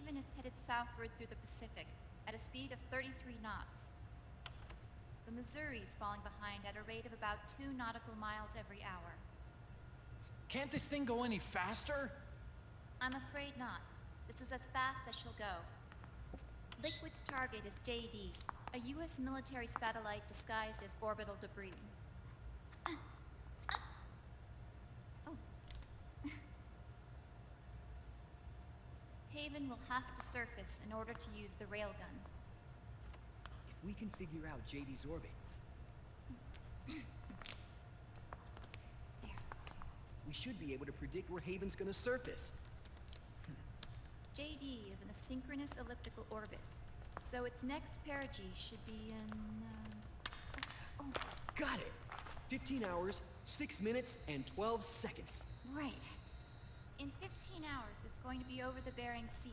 Haven is headed southward through the Pacific at a speed of 33 knots. The Missouri is falling behind at a rate of about 2 nautical miles every hour. Can't this thing go any faster? I'm afraid not. This is as fast as she'll go. Liquid's target is JD, a U.S. military satellite disguised as orbital debris. Oh. Haven will have to surface in order to use the railgun. If we can figure out JD's orbit, There. we should be able to predict where Haven's gonna surface. JD is in a synchronous elliptical orbit, so its next perigee should be in, Got it! 15 hours, 6 minutes, and 12 seconds. Right. In 15 hours, it's going to be over the Bering Sea,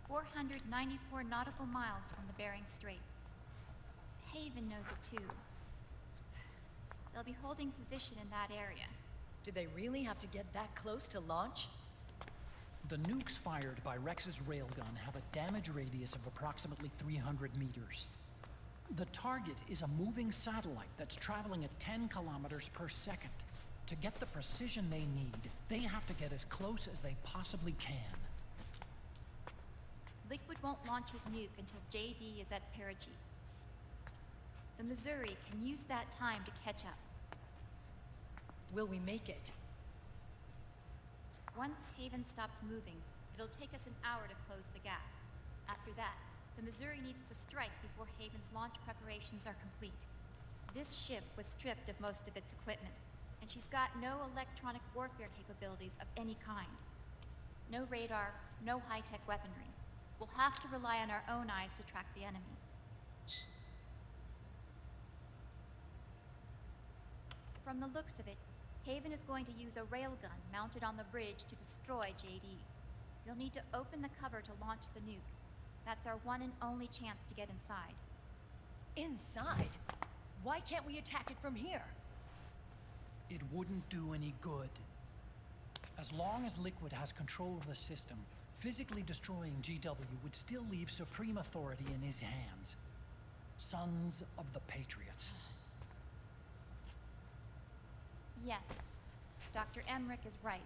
494 nautical miles from the Bering Strait. Haven knows it too. They'll be holding position in that area. Do they really have to get that close to launch? The nukes fired by Rex's railgun have a damage radius of approximately 300 meters. The target is a moving satellite that's traveling at 10 kilometers per second. To get the precision they need, they have to get as close as they possibly can. Liquid won't launch his nuke until JD is at perigee. The Missouri can use that time to catch up. Will we make it? Once Haven stops moving, it'll take us an hour to close the gap. After that, the Missouri needs to strike before Haven's launch preparations are complete. This ship was stripped of most of its equipment, and she's got no electronic warfare capabilities of any kind. No radar, no high-tech weaponry. We'll have to rely on our own eyes to track the enemy. From the looks of it, Haven is going to use a railgun mounted on the bridge to destroy JD. You'll need to open the cover to launch the nuke. That's our one and only chance to get inside. Inside? Why can't we attack it from here? It wouldn't do any good. As long as Liquid has control of the system, physically destroying GW would still leave supreme authority in his hands. Sons of the Patriots. Yes, Dr. Emmerich is right.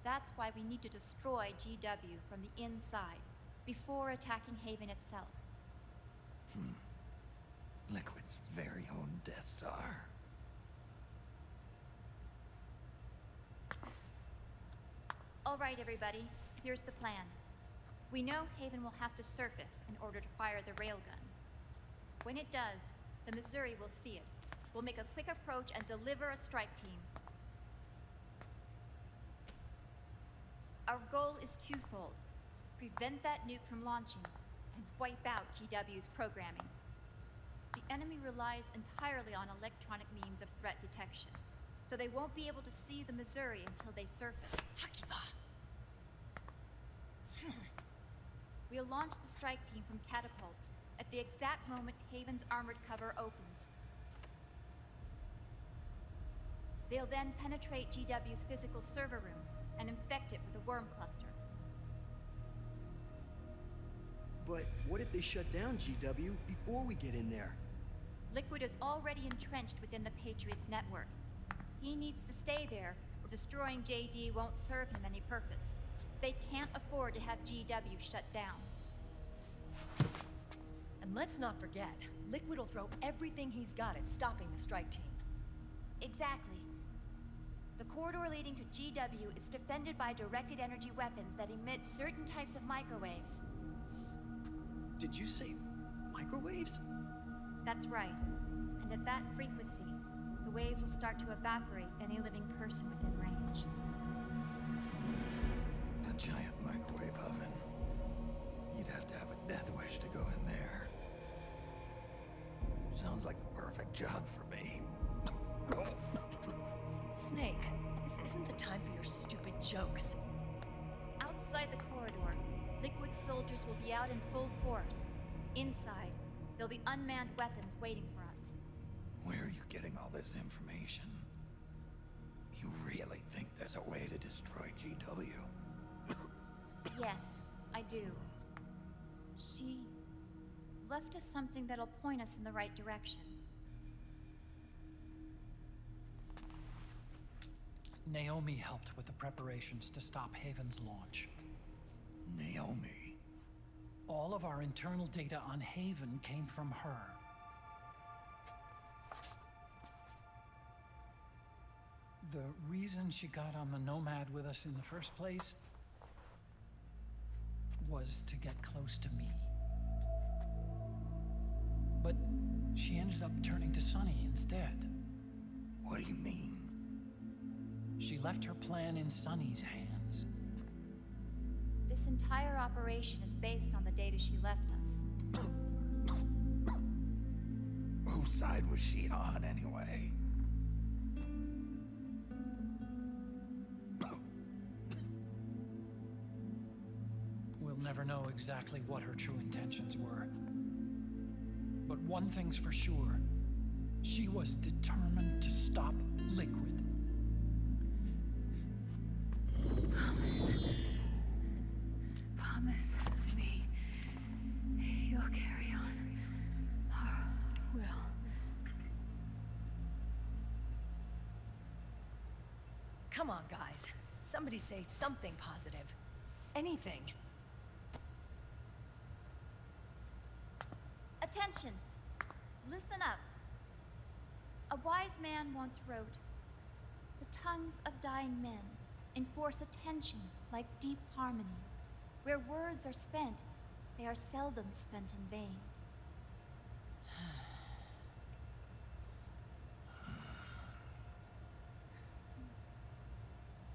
That's why we need to destroy GW from the inside, before attacking Haven itself. Liquid's very own Death Star. All right, everybody, here's the plan. We know Haven will have to surface in order to fire the railgun. When it does, the Missouri will see it. We'll make a quick approach and deliver a strike team. Our goal is twofold. Prevent that nuke from launching, and wipe out GW's programming. The enemy relies entirely on electronic means of threat detection, so they won't be able to see the Missouri until they surface. Akiba! We'll launch the strike team from catapults at the exact moment Haven's armored cover opens. They'll then penetrate GW's physical server room and infect it with a worm cluster. But what if they shut down GW before we get in there? Liquid is already entrenched within the Patriots network. He needs to stay there, or destroying JD won't serve him any purpose. They can't afford to have GW shut down. And let's not forget, Liquid will throw everything he's got at stopping the strike team. Exactly. The corridor leading to GW is defended by directed energy weapons that emit certain types of microwaves. Did you say microwaves? That's right. And at that frequency, the waves will start to evaporate any living person within range. A giant microwave oven. You'd have to have a death wish to go in there. Sounds like the perfect job for me. Snake, this isn't the time for your stupid jokes. Outside the corridor, Liquid soldiers will be out in full force. Inside, there'll be unmanned weapons waiting for us. Where are you getting all this information? You really think there's a way to destroy GW? Yes, I do. left us something that'll point us in the right direction. Naomi helped with the preparations to stop Haven's launch. Naomi. All of our internal data on Haven came from her. The reason she got on the Nomad with us in the first place was to get close to me. But she ended up turning to Sonny instead. What do you mean? She left her plan in Sonny's hands. This entire operation is based on the data she left us. Whose side was she on, anyway? We'll never know exactly what her true intentions were. But one thing's for sure. She was determined to stop Liquid. Promise me you'll carry on. Or will. Come on, guys. Somebody say something positive. Anything. Attention! Listen up. A wise man once wrote, "The tongues of dying men enforce attention like deep harmony. Where words are spent, they are seldom spent in vain."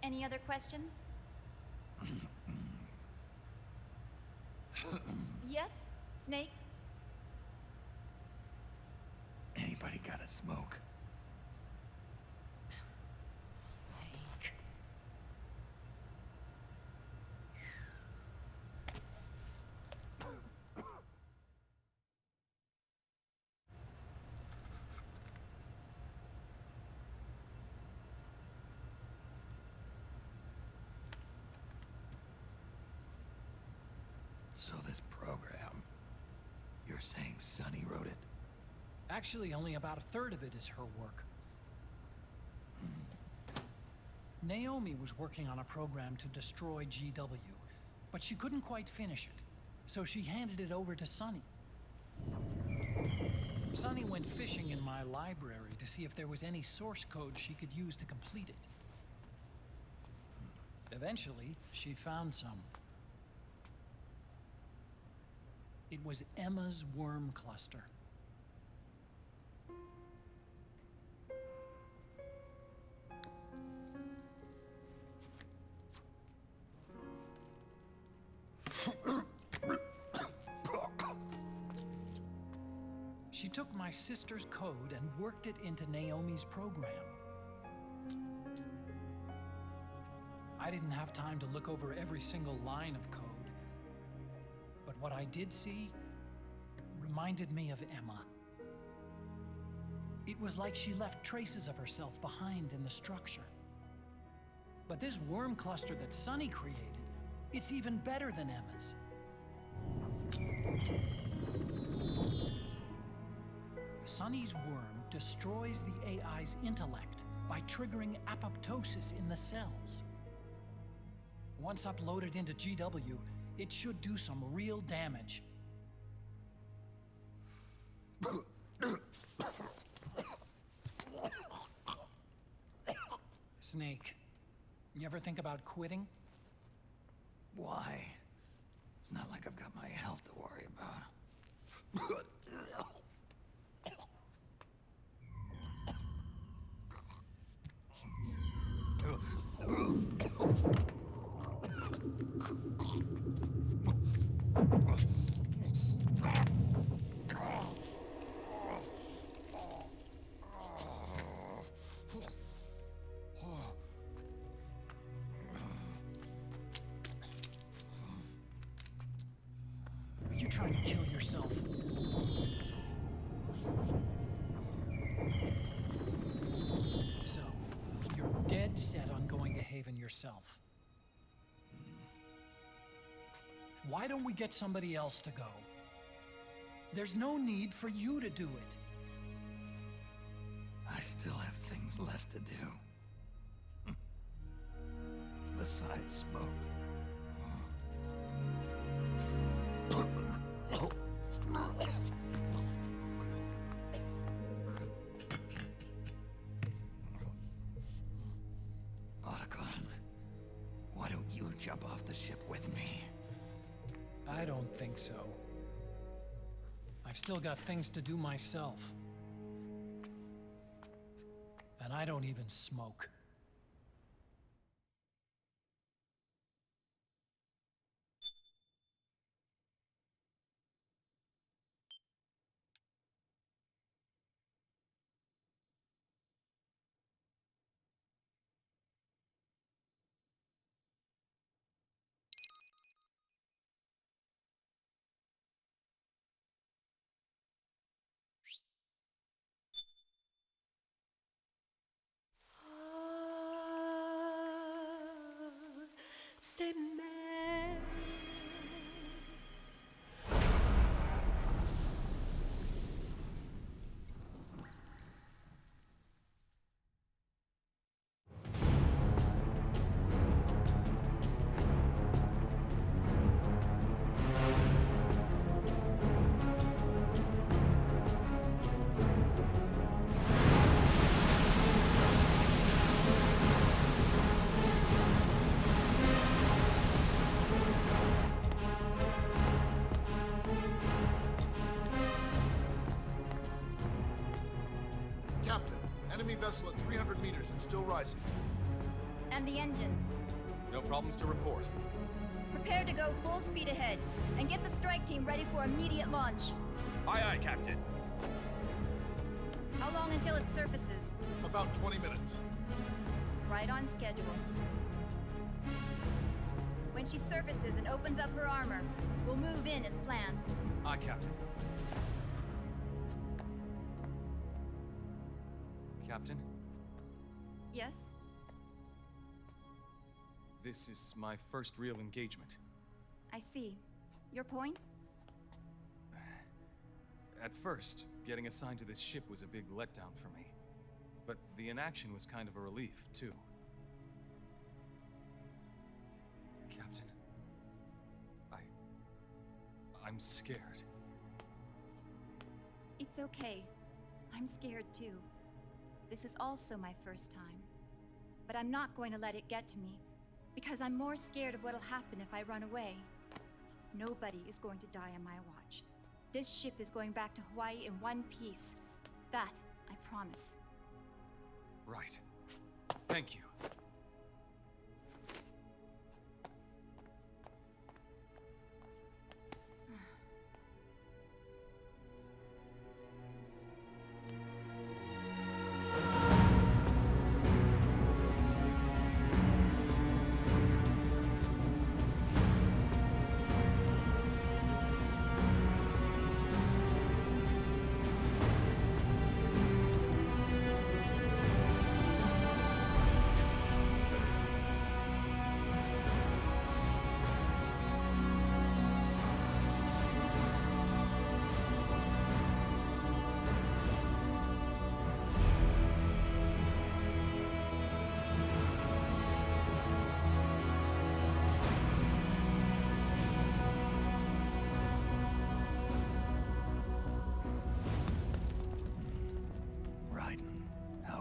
Any other questions? Yes, Snake? Anybody got a smoke? Snake. So this program, you're saying Sonny wrote it? Actually, only about a third of it is her work. Naomi was working on a program to destroy GW, but she couldn't quite finish it, so she handed it over to Sonny. Sonny went fishing in my library to see if there was any source code she could use to complete it. Eventually, she found some. It was Emma's worm cluster. She took my sister's code and worked it into Naomi's program. I didn't have time to look over every single line of code, but what I did see reminded me of Emma. It was like she left traces of herself behind in the structure. But this worm cluster that Sonny created, it's even better than Emma's. Sonny's worm destroys the AI's intellect by triggering apoptosis in the cells. Once uploaded into GW, it should do some real damage. Snake, you ever think about quitting? Why? It's not like I've got my health to worry about. Are you trying to kill yourself? So, you're dead set on going to Haven yourself. Why don't we get somebody else to go? There's no need for you to do it. I still have things left to do. Besides smoke. Otacon, why don't you jump off the ship with me? I don't think so. I've still got things to do myself. And I don't even smoke. C'est mais... Captain, enemy vessel at 300 meters and still rising. And the engines. No problems to report. Prepare to go full speed ahead, and get the strike team ready for immediate launch. Aye, aye, Captain. How long until it surfaces? About 20 minutes. Right on schedule. When she surfaces and opens up her armor, we'll move in as planned. Aye, Captain. Captain, Yes? this is my first real engagement. I see. Your point? At first, getting assigned to this ship was a big letdown for me. But the inaction was kind of a relief, too. Captain, I'm scared. It's okay. I'm scared too. This is also my first time. But I'm not going to let it get to me, because I'm more scared of what'll happen if I run away. Nobody is going to die on my watch. This ship is going back to Hawaii in one piece. That, I promise. Right. Thank you.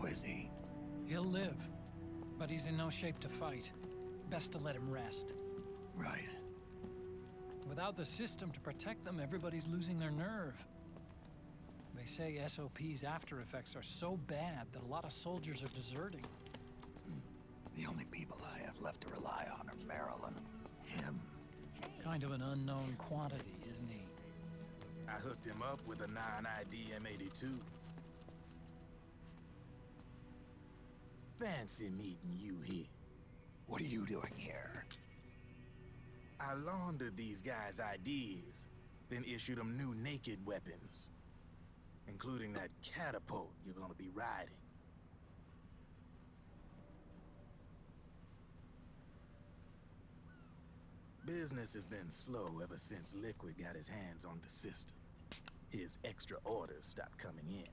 Is he? He'll live, but he's in no shape to fight. Best to let him rest. Right. Without the system to protect them, everybody's losing their nerve. They say SOP's after effects are so bad that a lot of soldiers are deserting. The only people I have left to rely on are Marilyn, him. Kind of an unknown quantity, isn't he? I hooked him up with a 9-ID M82. Fancy meeting you here. What are you doing here? I laundered these guys' IDs, then issued them new naked weapons, including that catapult you're gonna be riding. Business has been slow ever since Liquid got his hands on the system. his extra orders stopped coming in.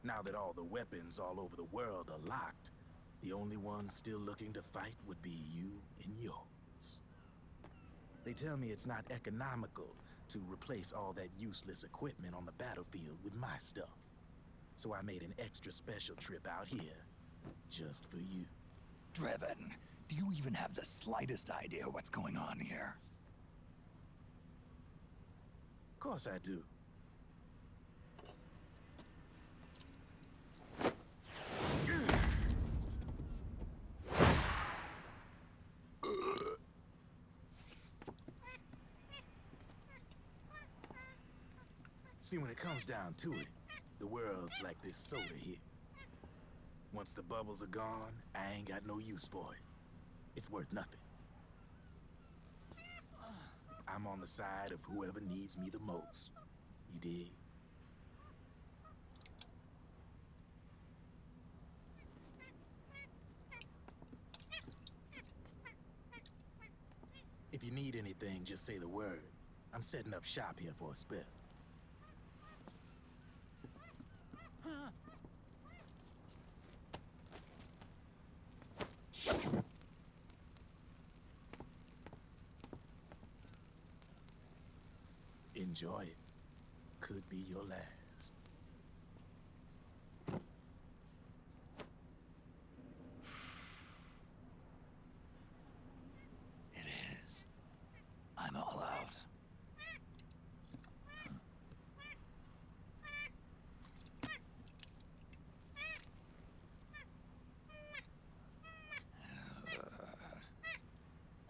Now that all the weapons all over the world are locked, the only ones still looking to fight would be you and yours. They tell me it's not economical to replace all that useless equipment on the battlefield with my stuff. So I made an extra special trip out here, just for you. Driven, do you even have the slightest idea what's going on here? Of course I do. See, when it comes down to it, the world's like this soda here. Once the bubbles are gone, I ain't got no use for it. It's worth nothing. I'm on the side of whoever needs me the most. You dig? If you need anything, just say the word. I'm setting up shop here for a spell. Enjoy it. Could be your last. It is. I'm all out.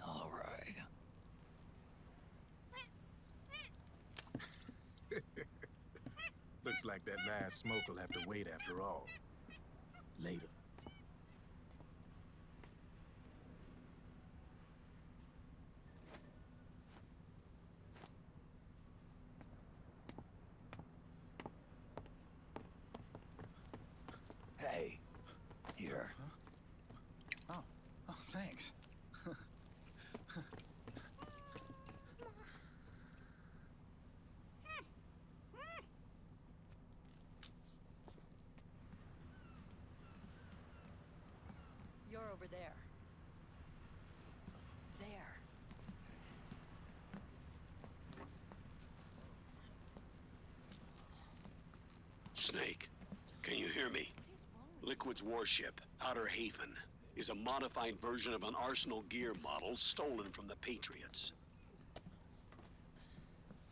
All right. Looks like that last smoke will have to wait after all. Later. Hey, here. Oh, thanks. You're over there. There. Snake, can you hear me? Liquid's warship, Outer Haven, is a modified version of an Arsenal gear model stolen from the Patriots.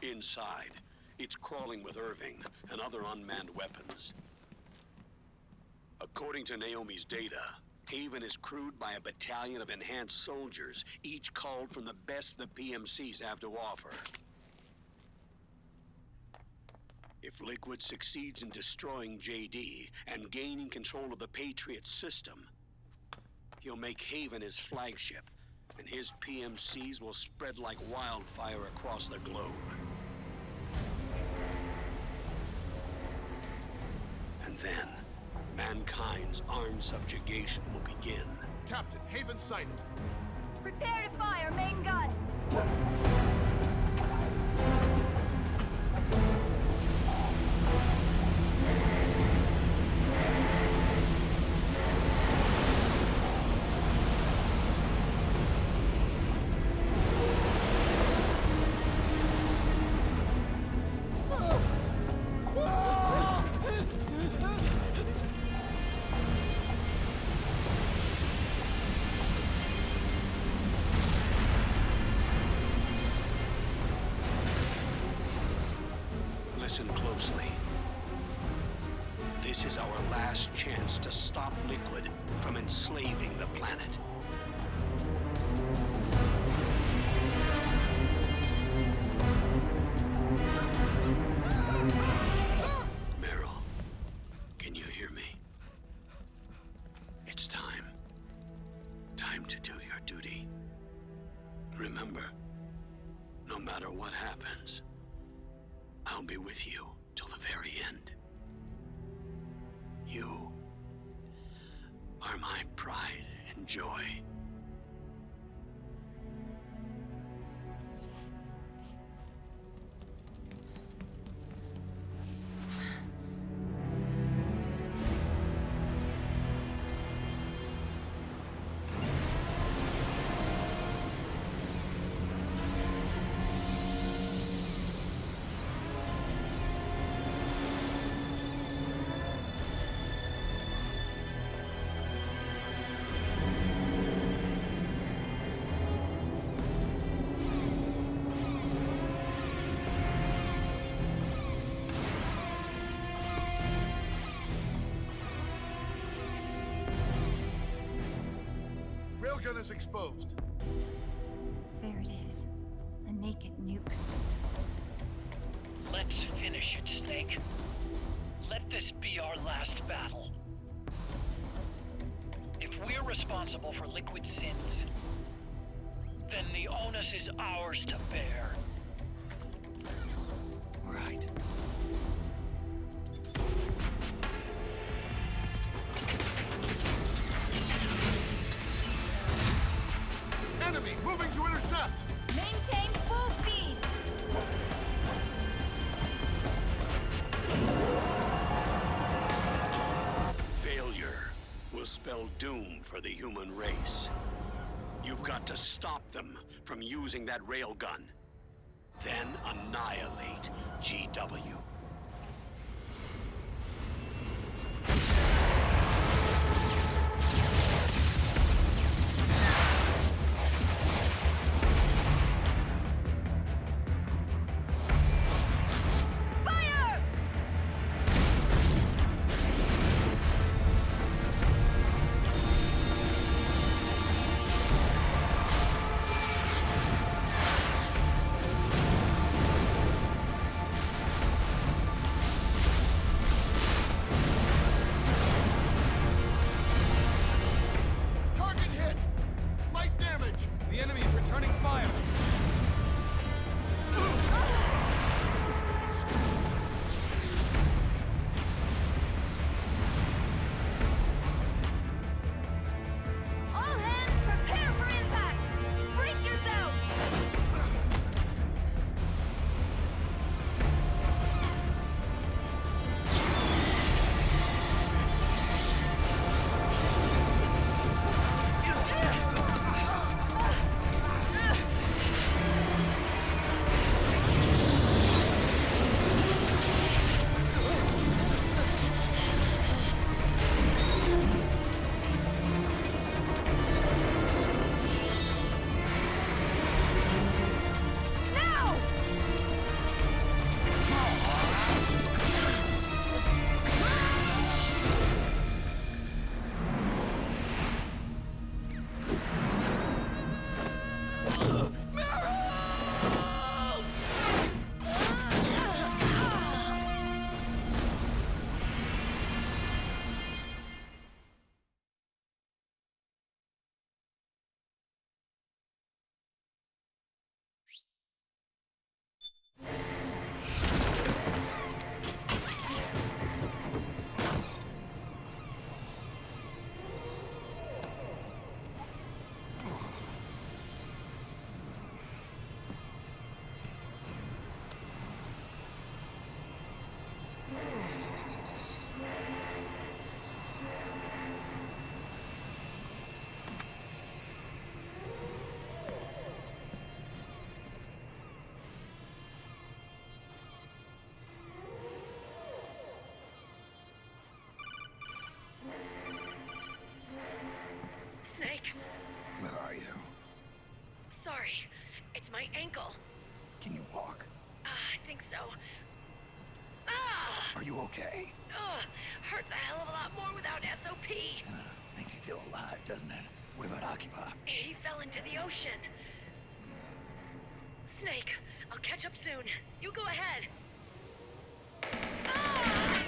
Inside, it's crawling with Irving and other unmanned weapons. According to Naomi's data, Haven is crewed by a battalion of enhanced soldiers, each culled from the best the PMCs have to offer. If Liquid succeeds in destroying JD and gaining control of the Patriots system, he'll make Haven his flagship, and his PMCs will spread like wildfire across the globe. And then, mankind's armed subjugation will begin. Captain, Haven sighted. Prepare to fire, main gun! Listen closely. This is our last chance to stop Liquid from enslaving the planet. Meryl, can you hear me? It's time. Time to do your duty. Remember, no matter what happens, I'll be with you till the very end. You are my pride and joy. railgun is exposed. There it is. A naked nuke. Let's finish it, Snake. Let this be our last battle. If we're responsible for Liquid's sins, then the onus is ours to bear. Right. Enemy moving to intercept! Maintain full speed! Failure will spell doom for the human race. You've got to stop them from using that railgun. Then annihilate GW. The enemy is returning fire! All hands, prepare for impact! Brace yourselves! Snake, Where are you? sorry. It's my ankle. Can you walk? I think so. Ah! Are you okay? Hurts a hell of a lot more without SOP. Makes you feel alive, doesn't it? What about Occupy? He fell into the ocean. Snake, I'll catch up soon. You go ahead. Ah!